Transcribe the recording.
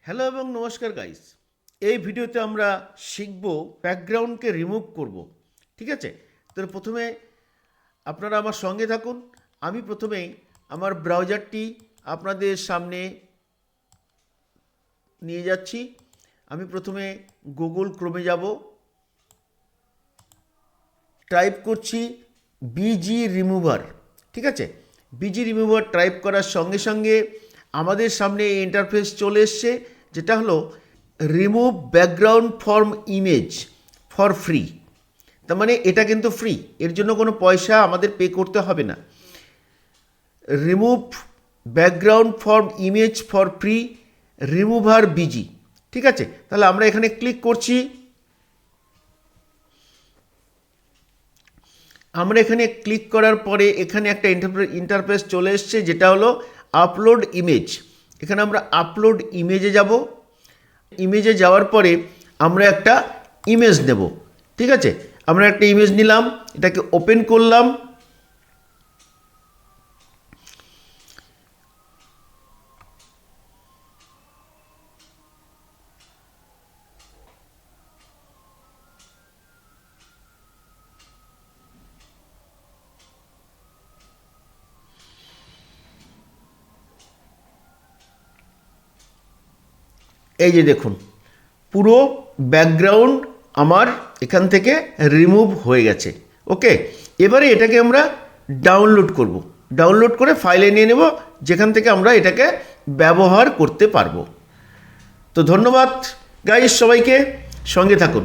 Hello এবং নমস্কার guys. এই ভিডিওতে আমরা শিখব ব্যাকগ্রাউন্ডকে রিমুভ করব। ঠিক আছে, তো প্রথমে আপনারা আমার সঙ্গে থাকুন। আমি প্রথমেই আমার ব্রাউজারটি আপনাদের সামনে নিয়ে যাচ্ছি। আমি প্রথমে গুগল ক্রোমে যাব, টাইপ করছি বিজি রিমুভার। ঠিক আছে, বিজি রিমুভার টাইপ করার সঙ্গে সঙ্গে আমাদের সামনে এই ইন্টারফেস চলে এসছে, যেটা হলো remove background form image for free. তার মানে এটা কিন্তু ফ্রি, এর জন্য কোনো পয়সা আমাদের পে করতে হবে না। Remove background form image for free remover busy. ঠিক আছে, তাহলে আমরা এখানে ক্লিক করছি। আমরা এখানে ক্লিক করার পরে এখানে একটা ইন্টারফেস চলে এসছে, যেটা হলো আপলোড ইমেজ। এখানে আমরা আপলোড ইমেজে যাব। ইমেজে যাওয়ার পরে আমরা একটা ইমেজ নেব। ঠিক আছে, আমরা একটা ইমেজ নিলাম, এটাকে ওপেন করলাম। এই যে দেখুন, পুরো ব্যাকগ্রাউন্ড আমার এখান থেকে রিমুভ হয়ে গেছে। ওকে, এবারে এটাকে আমরা ডাউনলোড করব। ডাউনলোড করে ফাইলে নিয়ে নেব, যেখান থেকে আমরা এটাকে ব্যবহার করতে পারবো। তো ধন্যবাদ গাইস, সবাইকে সঙ্গে থাকুন।